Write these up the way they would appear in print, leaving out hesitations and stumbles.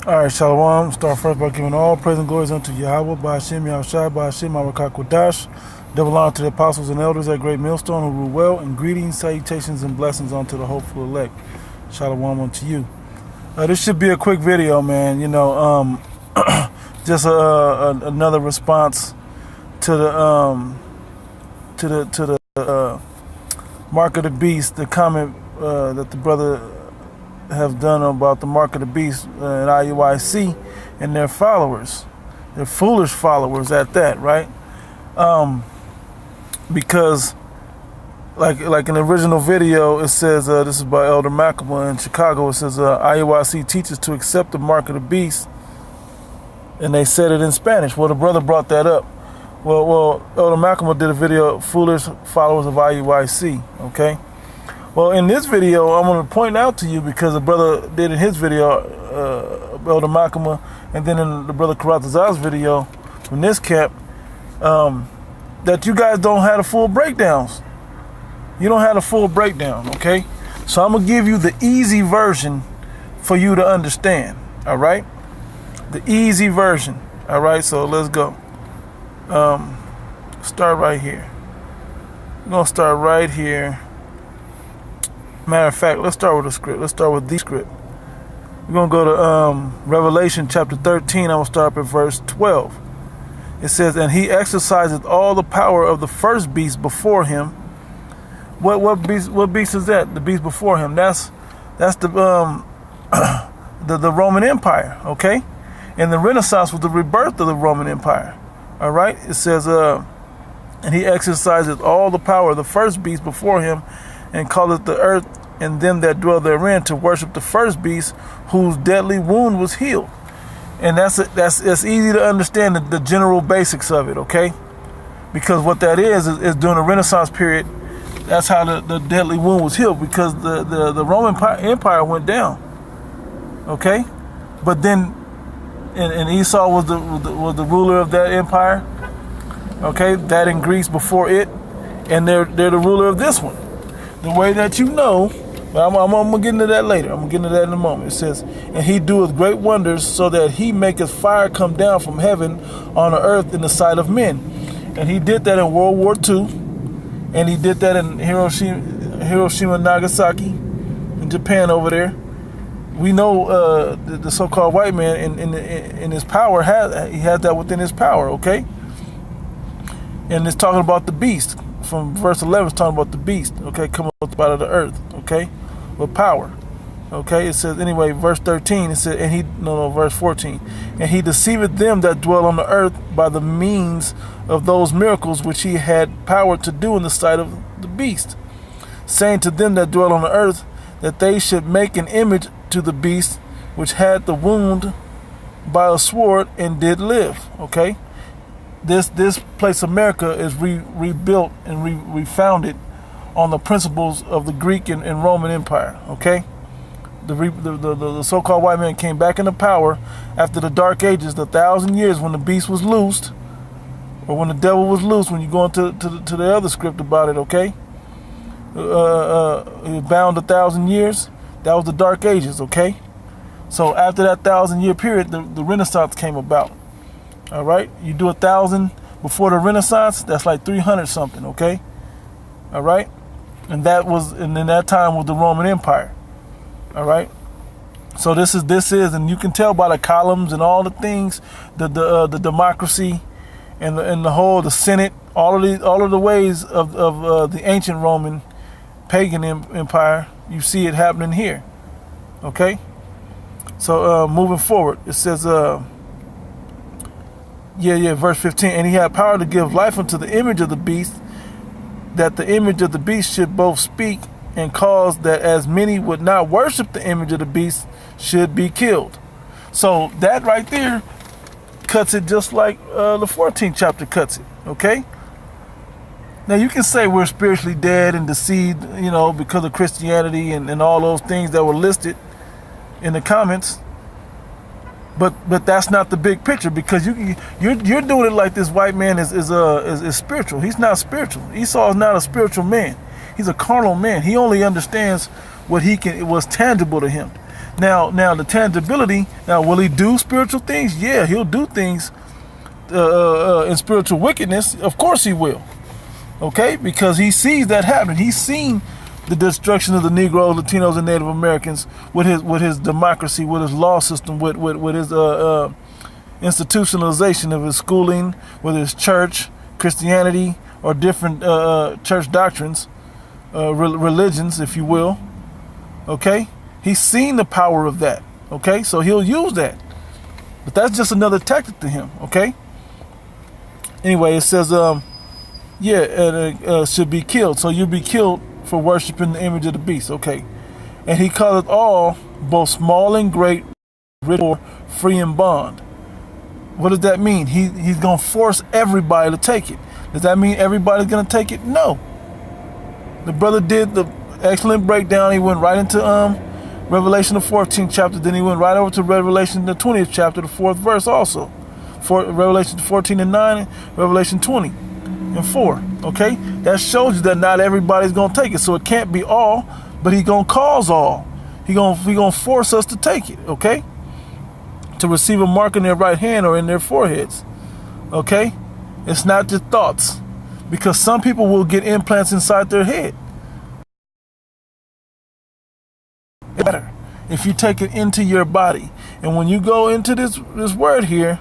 All right, Shalom. Start first by giving all praise and glories unto Yahweh, Ba'ashem, Yahushai, Ba'ashem, Mawakakodash. Double honor to the apostles and elders at Great Millstone who rule well, and greetings, salutations, and blessings unto the hopeful elect. Shalom unto you. This should be a quick video, man. Just another response to the Mark of the Beast, the comment that the brother have done about the Mark of the Beast and IUIC and their followers, their foolish followers at that, right? Because like in the original video, it says, this is by Elder Makama in Chicago, it says IUIC teaches to accept the Mark of the Beast, and they said it in Spanish. Well, the brother brought that up. Well, Elder Makama did a video, Foolish Followers of IUIC, okay? Well, in this video, I'm going to point out to you, because the brother did in his video, Elder Makama, and then in the brother Karatazar's video from this camp, that you guys don't have the full breakdowns. You don't have the full breakdown, okay? So I'm going to give you the easy version for you to understand, all right? The easy version, all right? So let's go. Start right here. We're going to start right here. Matter of fact, let's start with the script. Let's start with the script. We're going to go to Revelation chapter 13. I'm going to start at verse 12. It says, and he exerciseth all the power of the first beast before him. What beast is that? The beast before him. That's the the Roman Empire, okay? And the Renaissance was the rebirth of the Roman Empire. All right? It says, and he exerciseth all the power of the first beast before him, and calleth the earth and them that dwell therein to worship the first beast, whose deadly wound was healed. And that's easy to understand the general basics of it, okay? Because what that is during the Renaissance period, that's how the deadly wound was healed, because the Roman Empire went down, okay? But then, and Esau was the ruler of that empire, okay? That in Greece before it, and they're the ruler of this one. The way that you know, but I'm going to get into that later. I'm going to get into that in a moment. It says, and he doeth great wonders, so that he maketh fire come down from heaven on the earth in the sight of men. And he did that in World War II. And he did that in Hiroshima, Nagasaki, in Japan over there. We know the so-called white man in his power, he has that within his power, okay? And it's talking about the beast. From verse 11, it's talking about the beast, okay, coming up out of the earth, okay, with power, okay. It says, anyway, verse 13, it says, verse 14, and he deceiveth them that dwell on the earth by the means of those miracles which he had power to do in the sight of the beast, saying to them that dwell on the earth that they should make an image to the beast which had the wound by a sword and did live, okay. This place America is rebuilt and refounded on the principles of the Greek and Roman Empire, okay? The so-called white man came back into power after the Dark Ages, the 1,000 years when the beast was loosed, or when the devil was loosed, when you go into to the other script about it, okay? He was bound 1,000 years. That was the Dark Ages, okay? So after that 1,000-year period, the Renaissance came about. All right, you do 1,000 before the Renaissance, that's like 300 something, okay? All right, and in that time was the Roman Empire. All right, so this is, and you can tell by the columns and all the things, the democracy, and the Senate, all of the ways of the ancient Roman pagan empire. You see it happening here, okay? So moving forward, it says. Verse 15, and he had power to give life unto the image of the beast, that the image of the beast should both speak and cause that as many would not worship the image of the beast should be killed. So that right there cuts it just like the 14th chapter cuts it, okay? Now you can say we're spiritually dead and deceived, because of Christianity and all those things that were listed in the comments. But that's not the big picture, because you're doing it like this white man is spiritual. He's not spiritual. Esau is not a spiritual man. He's a carnal man. He only understands what's tangible to him. Now the tangibility. Now, will he do spiritual things? Yeah, he'll do things in spiritual wickedness. Of course he will. Okay, because he sees that happening. He's seen the destruction of the Negroes, Latinos, and Native Americans with his democracy, with his law system, with his institutionalization of his schooling, with his church, Christianity, or different church doctrines, religions, if you will. Okay, he's seen the power of that. Okay, so he'll use that, but that's just another tactic to him. Okay. Anyway, it says, should be killed. So you'll be killed for worshiping the image of the beast. Okay, and he calleth all, both small and great, rich or free and bond. What does that mean? He's gonna force everybody to take it. Does that mean everybody's gonna take it? No. The brother did the excellent breakdown. He went right into Revelation the 14th chapter. Then he went right over to Revelation the 20th chapter, the 4th verse also. Revelation 14 and 9, and Revelation 20 and 4. Okay, that shows you that not everybody's gonna take it. So it can't be all, but he's gonna cause all. He gonna force us to take it. Okay, to receive a mark in their right hand or in their foreheads. Okay, it's not just thoughts, because some people will get implants inside their head. It's better if you take it into your body. And when you go into this word here,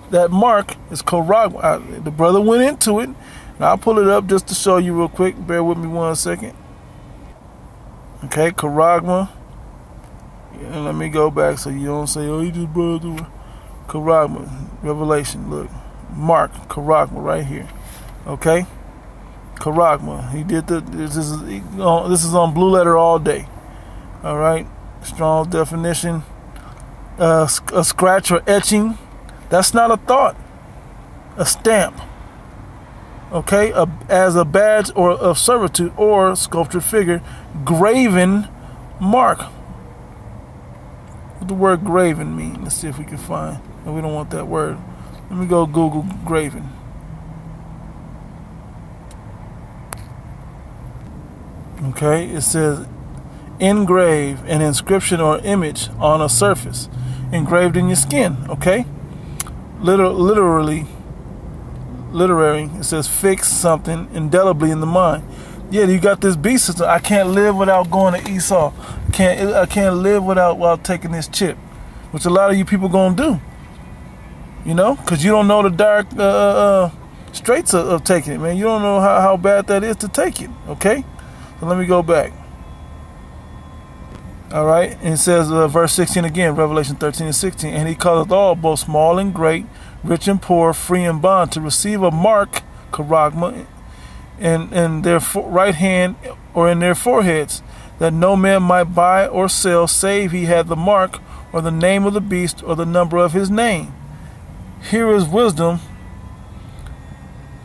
that mark is charagma. The brother went into it, and I'll pull it up just to show you real quick. Bear with me 1 second. Okay, charagma. And let me go back so you don't say, oh, he just brought it to charagma. Revelation, look. Mark, charagma right here. Okay? Charagma. He did this is on Blue Letter all day. All right? Strong definition. A scratch or etching, that's not a thought. A stamp, okay, as a badge or of servitude or sculptured figure, graven mark. What the word graven mean? Let's see if we can find. No, we don't want that word. Let me go Google graven. Okay, it says engrave an inscription or image on a surface. Engraved in your skin. Okay, literary. It says fix something indelibly in the mind. Yeah, you got this beast system. I can't live without going to Esau. I can't live without taking this chip, which a lot of you people gonna do. You know, because you don't know the dark straits of taking it, man. You don't know how bad that is to take it. Okay, so let me go back. All right, and it says verse 16 again, Revelation 13 and 16, and he calleth all, both small and great, rich and poor, free and bond, to receive a mark, charagma, in their right hand or in their foreheads, that no man might buy or sell, save he had the mark or the name of the beast or the number of his name. Here is wisdom.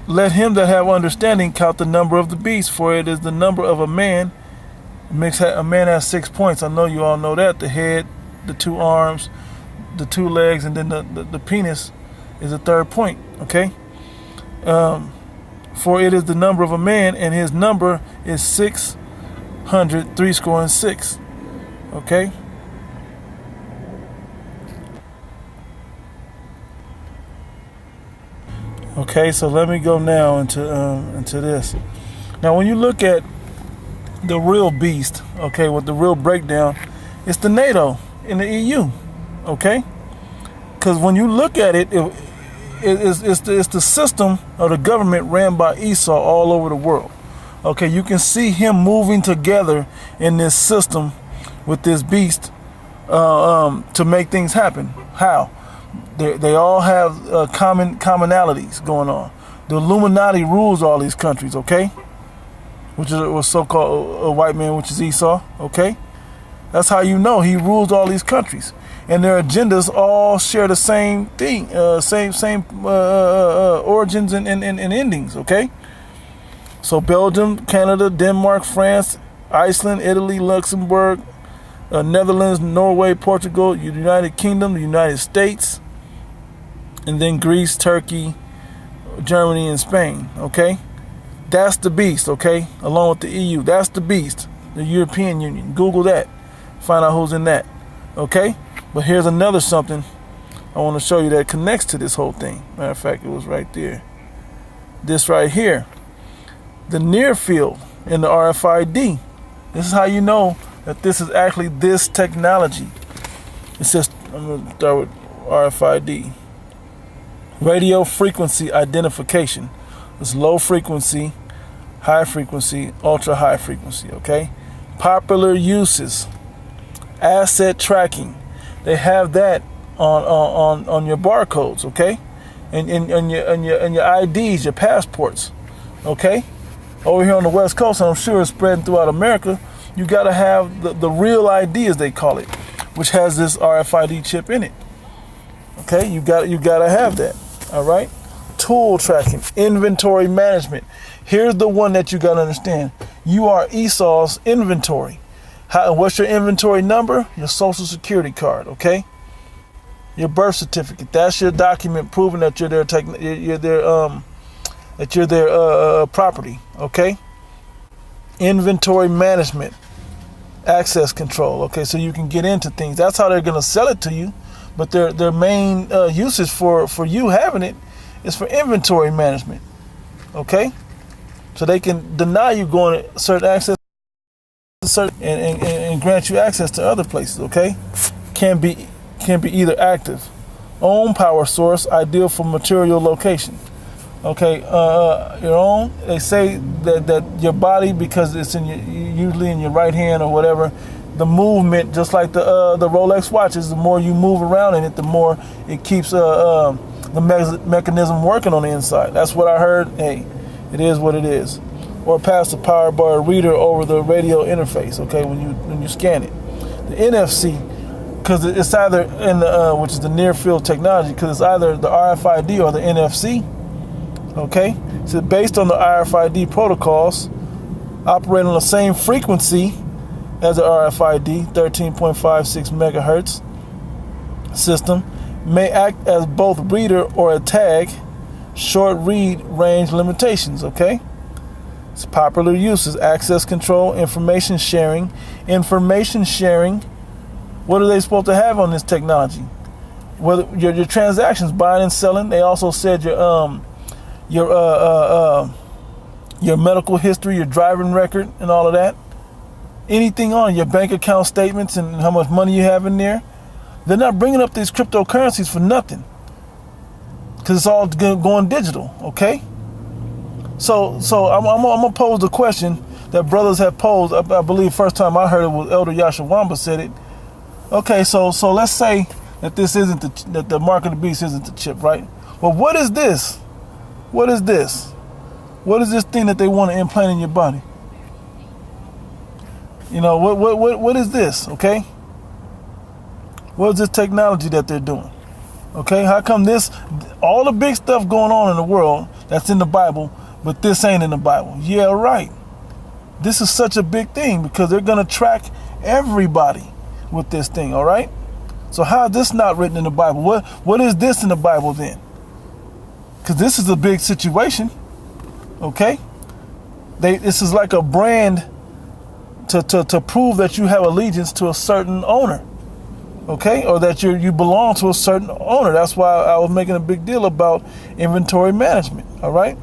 Let him that have understanding count the number of the beast, for it is the number of a man. A man has 6 points. I know you all know that. The head, the 2 arms, the 2 legs, and then the penis is the 3rd point. Okay? For it is the number of a man, and his number is 666. Okay? Okay, so let me go now into this. Now, when you look at the real beast, okay, with the real breakdown, it's the NATO in the EU, okay? Because when you look at it, it's the system of the government ran by Esau all over the world. Okay, you can see him moving together in this system with this beast to make things happen. How? They all have commonalities going on. The Illuminati rules all these countries, okay? Which is a so-called a white man, which is Esau, okay? That's how you know he rules all these countries, and their agendas all share the same thing, same origins and endings, okay? So Belgium, Canada, Denmark, France, Iceland, Italy, Luxembourg, Netherlands, Norway, Portugal, United Kingdom, the United States, and then Greece, Turkey, Germany, and Spain, okay? That's the beast, okay? Along with the EU, that's the beast. the European Union. Google that. Find out who's in that. Okay? But here's another something I want to show you that connects to this whole thing. Matter of fact, it was right there. This right here. The near field in the RFID. This is how you know that this is actually this technology. It says, I'm going to start with RFID. Radio frequency identification. It's low frequency, high frequency, ultra high frequency, okay? Popular uses. Asset tracking. They have that on your barcodes, okay? And your IDs, your passports, okay? Over here on the West Coast, and I'm sure it's spreading throughout America, you gotta have the real ID, as they call it, which has this RFID chip in it. Okay, you gotta have that. All right. Tool tracking, inventory management. Here's the one that you gotta understand. You are Esau's inventory. What's your inventory number? Your social security card. Okay. Your birth certificate. That's your document proving that you're their property. Okay. Inventory management, access control. Okay, so you can get into things. That's how they're gonna sell it to you. But their main usage for you having it is for inventory management. Okay, so they can deny you going to certain access to certain and grant you access to other places. Okay, can be either active, own power source, ideal for material location. Okay, your own. They say that your body, because it's usually in your right hand or whatever, the movement, just like the Rolex watches, the more you move around in it, the more it keeps the mechanism working on the inside. That's what I heard. Hey, it is what it is. Or pass the power bar reader over the radio interface. Okay, when you scan it, the NFC, because it's either in the which is the near field technology, because it's either the RFID or the NFC. Okay, so based on the RFID protocols, operate on the same frequency as the RFID, 13.56 megahertz system, may act as both reader or a tag. Short read range limitations. Okay, it's popular uses: access control, information sharing. Information sharing. What are they supposed to have on this technology? Whether your transactions, buying and selling. They also said your medical history, your driving record, and all of that. Anything on your bank account statements and how much money you have in there. They're not bringing up these cryptocurrencies for nothing, because it's all going digital. Okay. So I'm gonna pose the question that brothers have posed. I believe first time I heard it was Elder Yashawamba said it. Okay, so let's say that this isn't that the mark of the beast isn't the chip, right? Well, what is this? What is this? What is this thing that they want to implant in your body? You know, what is this? Okay. What is this technology that they're doing? Okay, how come all the big stuff going on in the world that's in the Bible, but this ain't in the Bible? Yeah, right. This is such a big thing because they're gonna track everybody with this thing. All right. So how is this not written in the Bible? What is this in the Bible then? Because this is a big situation. Okay, this is like a brand to prove that you have allegiance to a certain owner. Okay, or that you belong to a certain owner. That's why I was making a big deal about inventory management. All right,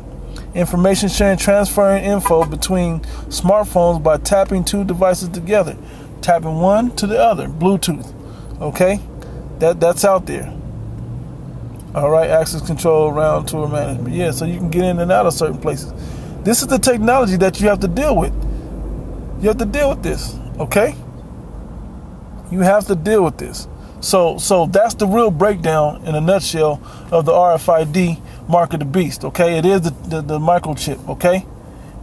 information sharing, transferring info between smartphones by tapping two devices together, tapping one to the other, Bluetooth. Okay, that's out there. All right, access control, round tour management. Yeah, so you can get in and out of certain places. This is the technology that you have to deal with. You have to deal with this, okay? You have to deal with this. So that's the real breakdown in a nutshell of the RFID mark of the beast, okay? It is the microchip, okay?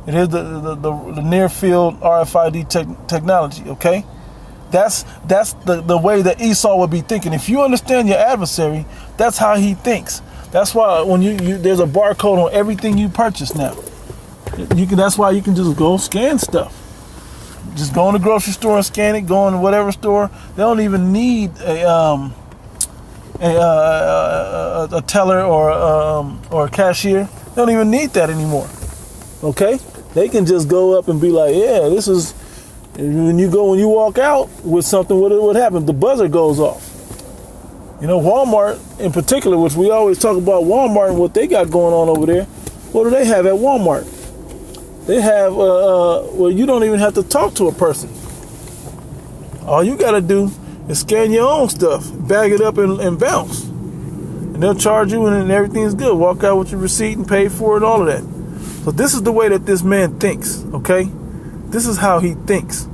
It is the near field RFID technology, okay? That's the way that Esau would be thinking. If you understand your adversary, that's how he thinks. That's why when there's a barcode on everything you purchase now. That's why you can just go scan stuff. Just go in the grocery store and scan it. Go in whatever store. They don't even need a teller or a cashier. They don't even need that anymore. Okay, they can just go up and be like, yeah, this is And when you walk out with something, what happens? The buzzer goes off. You know, Walmart in particular, which we always talk about Walmart and what they got going on over there. What do they have at Walmart? They have, well, you don't even have to talk to a person. All you got to do is scan your own stuff, bag it up and bounce. And they'll charge you and everything's good. Walk out with your receipt and pay for it and all of that. So this is the way that this man thinks, okay? This is how he thinks.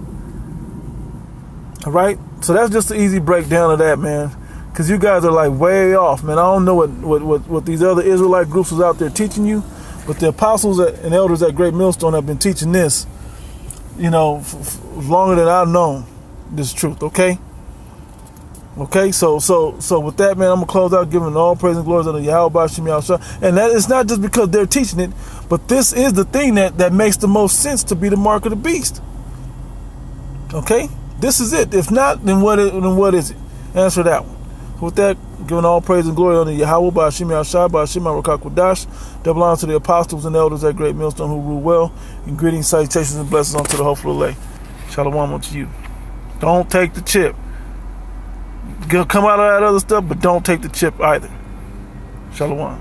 All right? So that's just an easy breakdown of that, man. Because you guys are like way off, man. I don't know what these other Israelite groups was out there teaching you, but the apostles and elders at Great Millstone have been teaching this, you know, longer than I've known this truth, okay? Okay, so with that, man, I'm gonna close out giving all praise and glory unto Yahweh B'Shem Yahushua. And that it's not just because they're teaching it, but this is the thing that makes the most sense to be the mark of the beast. Okay, this is it. If not, then what is it? Answer that one. With that, giving all praise and glory unto Yahweh B'Shem Yahushua, B'Shem Rakakwadash. Double honor to the apostles and elders at Great Millstone who rule well. And greetings, salutations, and blessings unto the hopeful elect. Shalom unto you. Don't take the chip. Come out of that other stuff, but don't take the chip either. Shalom.